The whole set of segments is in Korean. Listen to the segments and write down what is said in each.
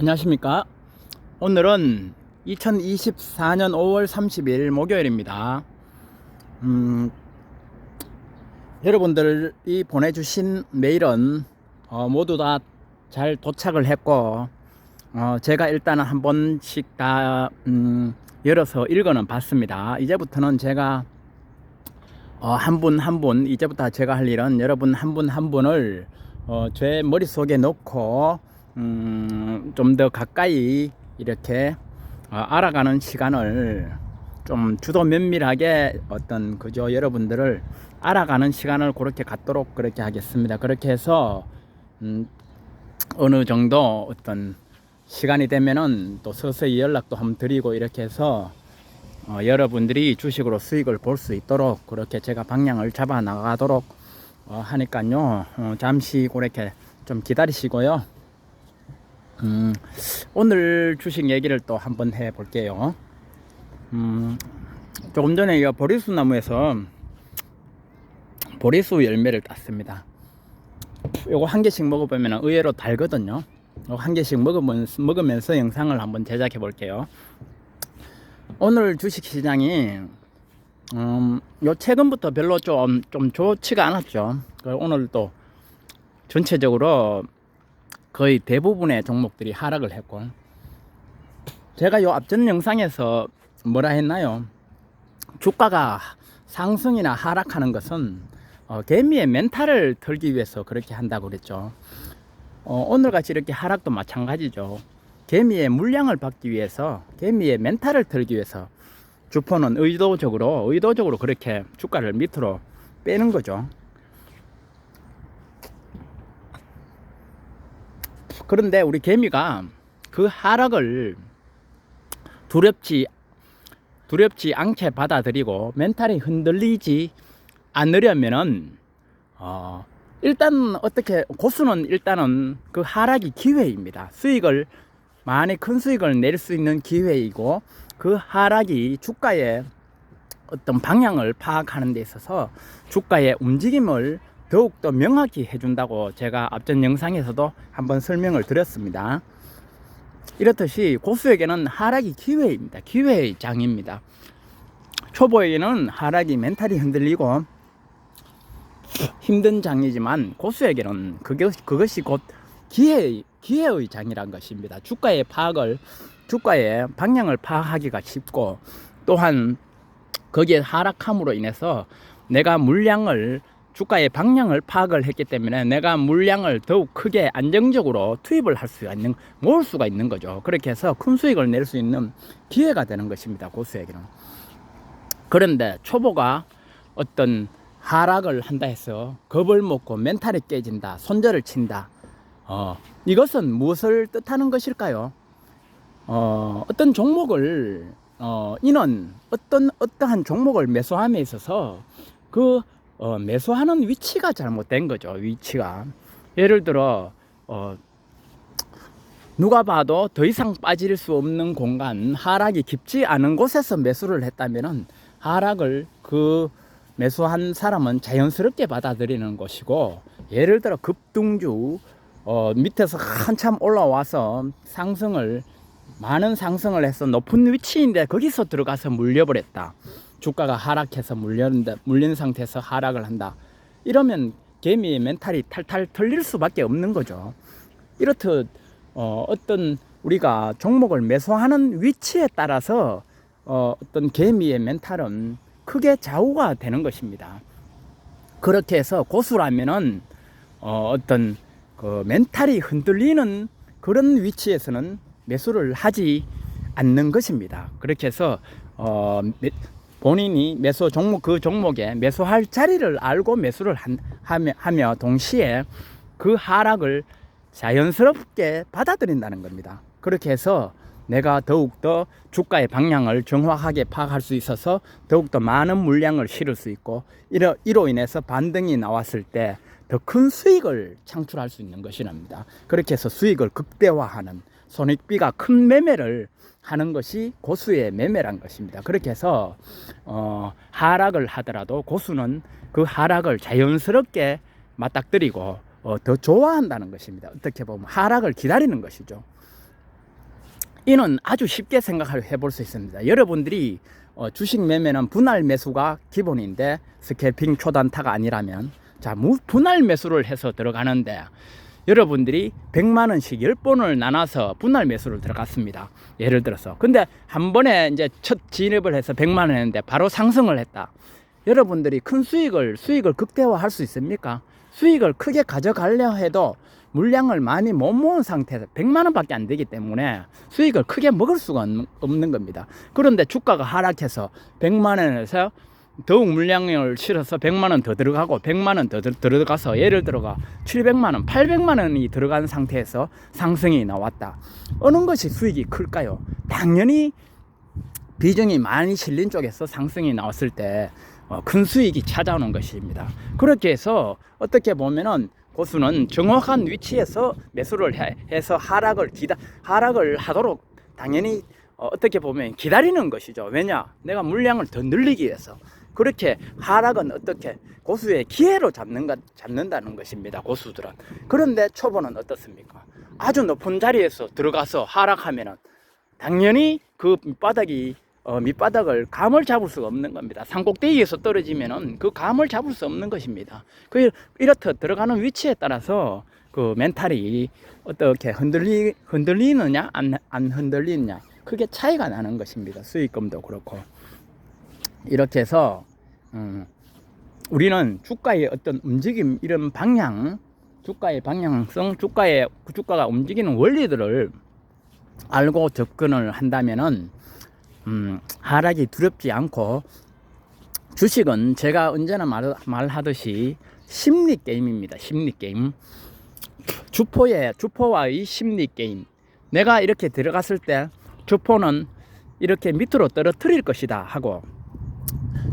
안녕하십니까. 오늘은 2024년 5월 30일 목요일입니다. 여러분들이 보내주신 메일은 모두 다 잘 도착을 했고, 제가 일단은 한 번씩 다 열어서 읽어는 봤습니다. 이제부터는 제가 한 분 한 분, 이제부터 제가 할 일은 여러분 한 분 한 분을 제 머릿속에 넣고 좀 더 가까이 이렇게 알아가는 시간을 좀 주도 면밀하게 그저 여러분들을 알아가는 시간을 그렇게 갖도록 그렇게 하겠습니다. 그렇게 해서 어느 정도 시간이 되면은 또 서서히 연락도 한번 드리고 이렇게 해서 여러분들이 주식으로 수익을 볼 수 있도록 그렇게 제가 방향을 잡아 나가도록 하니까요. 잠시 그렇게 좀 기다리시고요. 오늘 주식 얘기를 또 한번 해 볼게요. 조금 전에 이 보리수 나무에서 보리수 열매를 땄습니다. 요거 한 개씩 먹어보면 의외로 달거든요. 한 개씩 먹으면서 영상을 한번 제작해 볼게요. 오늘 주식 시장이 요 최근부터 별로 좀 좋지가 않았죠. 오늘 또 전체적으로 거의 대부분의 종목들이 하락을 했고, 제가 요 앞전 영상에서 뭐라 했나요? 주가가 상승이나 하락하는 것은 개미의 멘탈을 털기 위해서 그렇게 한다고 그랬죠. 오늘같이 이렇게 하락도 마찬가지죠. 개미의 물량을 받기 위해서, 개미의 멘탈을 털기 위해서 주포는 의도적으로 그렇게 주가를 밑으로 빼는 거죠. 그런데 우리 개미가 그 하락을 두렵지 않게 받아들이고 멘탈이 흔들리지 않으려면은 일단 어떻게 고수는 일단은 그 하락이 기회입니다. 큰 수익을 낼 수 있는 기회이고, 그 하락이 주가의 어떤 방향을 파악하는 데 있어서 주가의 움직임을 더욱더 명확히 해준다고 제가 앞전 영상에서도 한번 설명을 드렸습니다. 이렇듯이 고수에게는 하락이 기회입니다. 기회의 장입니다. 초보에게는 하락이 멘탈이 흔들리고 힘든 장이지만 고수에게는 그것이 곧 기회의 장이란 것입니다. 주가의 방향을 파악하기가 쉽고, 또한 거기에 하락함으로 인해서 내가 주가의 방향을 파악을 했기 때문에 내가 물량을 더욱 크게 안정적으로 투입을 모을 수가 있는 거죠. 그렇게 해서 큰 수익을 낼 수 있는 기회가 되는 것입니다. 고수에게는. 그런데 초보가 어떤 하락을 한다 해서 겁을 먹고 멘탈이 깨진다, 손절을 친다. 이것은 무엇을 뜻하는 것일까요? 어떤 종목을 어떠한 종목을 매수함에 있어서 매수하는 위치가 잘못된 거죠. 위치가. 예를 들어 누가 봐도 더 이상 빠질 수 없는 공간, 하락이 깊지 않은 곳에서 매수를 했다면은 하락을 매수한 사람은 자연스럽게 받아들이는 것이고, 예를 들어 급등주 밑에서 한참 올라와서 많은 상승을 해서 높은 위치인데 거기서 들어가서 물려버렸다. 주가가 하락해서 물린 상태에서 하락을 한다. 이러면 개미의 멘탈이 탈탈 털릴 수밖에 없는 거죠. 이렇듯 우리가 종목을 매수하는 위치에 따라서 어떤 개미의 멘탈은 크게 좌우가 되는 것입니다. 그렇게 해서 고수라면은 멘탈이 흔들리는 그런 위치에서는 매수를 하지 않는 것입니다. 그렇게 해서 본인이 그 종목에 매수할 자리를 알고 매수를 하며 동시에 그 하락을 자연스럽게 받아들인다는 겁니다. 그렇게 해서 내가 더욱더 주가의 방향을 정확하게 파악할 수 있어서 더욱더 많은 물량을 실을 수 있고, 이로 인해서 반등이 나왔을 때 더 큰 수익을 창출할 수 있는 것이랍니다. 그렇게 해서 수익을 극대화하는, 손익비가 큰 매매를 하는 것이 고수의 매매란 것입니다. 그렇게 해서 하락을 하더라도 고수는 그 하락을 자연스럽게 맞닥뜨리고 더 좋아한다는 것입니다. 어떻게 보면 하락을 기다리는 것이죠. 이는 아주 쉽게 생각해 볼 수 있습니다. 여러분들이 주식 매매는 분할 매수가 기본인데 스캘핑 초단타가 아니라면 자, 분할 매수를 해서 들어가는데 여러분들이 100만 원씩 10번을 나눠서 분할 매수를 들어갔습니다. 예를 들어서. 근데 한 번에 이제 첫 진입을 해서 100만 원 했는데 바로 상승을 했다. 여러분들이 큰 수익을 극대화할 수 있습니까? 수익을 크게 가져가려 해도 물량을 많이 못 모은 상태에서 100만 원밖에 안 되기 때문에 수익을 크게 먹을 수가 없는 겁니다. 그런데 주가가 하락해서 100만 원에서 더욱 물량을 실어서 100만 원 더 들어가고 100만 원 더 들어가서 예를 들어가 700만 원, 800만 원이 들어간 상태에서 상승이 나왔다. 어느 것이 수익이 클까요? 당연히 비중이 많이 실린 쪽에서 상승이 나왔을 때 큰 수익이 찾아오는 것입니다. 그렇게 해서 어떻게 보면은 고수는 정확한 위치에서 매수를 해서 하락을 하도록 당연히 어떻게 보면 기다리는 것이죠. 왜냐? 내가 물량을 더 늘리기 위해서. 그렇게 하락은 어떻게 고수의 기회로 잡는다는 것입니다. 고수들은. 그런데 초보는 어떻습니까? 아주 높은 자리에서 들어가서 하락하면은 당연히 그 밑바닥을 감을 잡을 수가 없는 겁니다. 산꼭대기에서 떨어지면은 그 감을 잡을 수 없는 것입니다. 이렇듯 들어가는 위치에 따라서 그 멘탈이 어떻게 흔들리느냐 안 흔들리느냐 크게 차이가 나는 것입니다. 수익금도 그렇고. 이렇게 해서 우리는 주가의 어떤 움직임, 이런 방향, 주가의 방향성, 주가가 움직이는 원리들을 알고 접근을 한다면은 하락이 두렵지 않고, 주식은 제가 언제나 말하듯이 심리 게임입니다. 심리 게임. 주포와의 심리 게임. 내가 이렇게 들어갔을 때 주포는 이렇게 밑으로 떨어뜨릴 것이다 하고,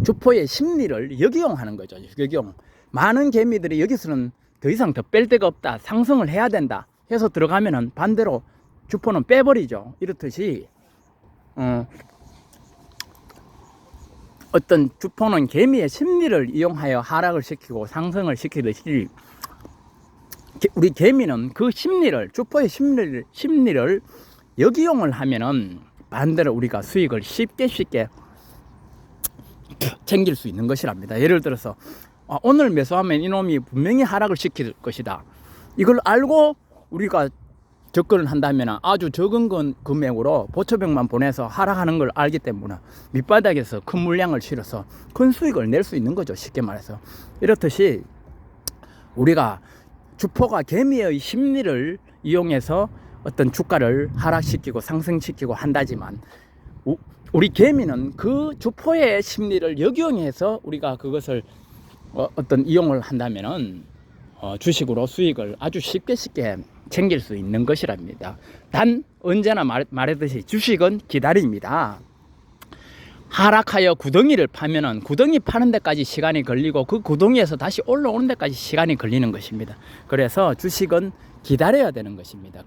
주포의 심리를 역이용하는 거죠. 역이용. 많은 개미들이 여기서는 더 이상 더 뺄 데가 없다, 상승을 해야 된다 해서 들어가면은 반대로 주포는 빼버리죠. 이렇듯이 어떤 주포는 개미의 심리를 이용하여 하락을 시키고 상승을 시키듯이, 우리 개미는 그 심리를, 주포의 심리를 역이용을 하면은 반대로 우리가 수익을 쉽게 챙길 수 있는 것이랍니다. 예를 들어서 오늘 매수하면 이놈이 분명히 하락을 시킬 것이다. 이걸 알고 우리가 접근을 한다면 아주 적은 금액으로 보초백만 보내서 하락하는 걸 알기 때문에 밑바닥에서 큰 물량을 실어서 큰 수익을 낼 수 있는 거죠. 쉽게 말해서. 이렇듯이 우리가 주포가 개미의 심리를 이용해서 어떤 주가를 하락시키고 상승시키고 한다지만, 우리 개미는 그 주포의 심리를 역이용해서 우리가 그것을 어떤 이용을 한다면은 주식으로 수익을 아주 쉽게 챙길 수 있는 것이랍니다. 단 언제나 말했듯이 주식은 기다립니다. 하락하여 구덩이를 파면은 구덩이 파는 데까지 시간이 걸리고 그 구덩이에서 다시 올라오는 데까지 시간이 걸리는 것입니다. 그래서 주식은 기다려야 되는 것입니다.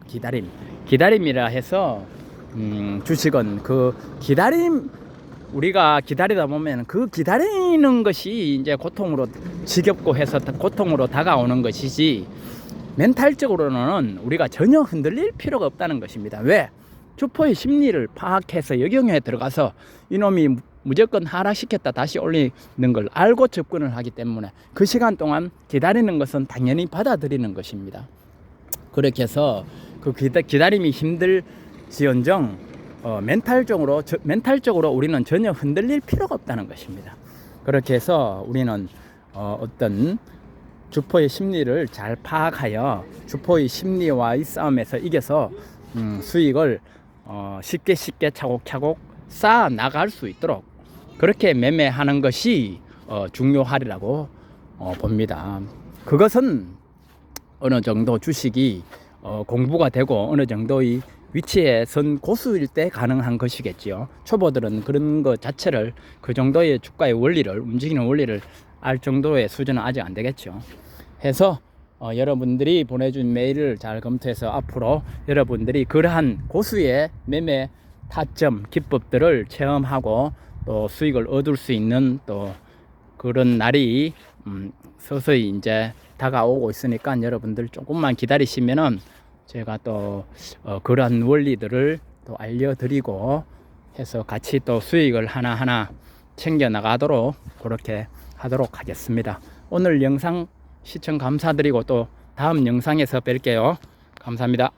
기다림이라 해서 주식은 그 우리가 기다리다 보면 그 기다리는 것이 이제 고통으로 지겹고 해서 고통으로 다가오는 것이지, 멘탈적으로는 우리가 전혀 흔들릴 필요가 없다는 것입니다. 왜? 주포의 심리를 파악해서 역용에 들어가서 이놈이 무조건 하락시켰다 다시 올리는 걸 알고 접근을 하기 때문에 그 시간 동안 기다리는 것은 당연히 받아들이는 것입니다. 그렇게 해서 그 기다림이 힘들지언정 멘탈적으로 우리는 전혀 흔들릴 필요가 없다는 것입니다. 그렇게 해서 우리는 어떤 주포의 심리를 잘 파악하여 주포의 심리와의 싸움에서 이겨서 수익을 쉽게 차곡차곡 쌓아 나갈 수 있도록 그렇게 매매하는 것이 중요하리라고 봅니다. 그것은 어느 정도 주식이 공부가 되고 어느 정도의 위치에 선 고수일 때 가능한 것이겠지요. 초보들은 그런 것 자체를, 그 정도의 주가의 원리를, 움직이는 원리를 알 정도의 수준은 아직 안 되겠죠. 해서 여러분들이 보내준 메일을 잘 검토해서 앞으로 여러분들이 그러한 고수의 매매 타점 기법들을 체험하고 또 수익을 얻을 수 있는 또 그런 날이 서서히 이제 다가오고 있으니까 여러분들 조금만 기다리시면은 제가 또 그러한 원리들을 또 알려드리고 해서 같이 또 수익을 하나하나 챙겨 나가도록 그렇게 하도록 하겠습니다. 오늘 영상 시청 감사드리고 또 다음 영상에서 뵐게요. 감사합니다.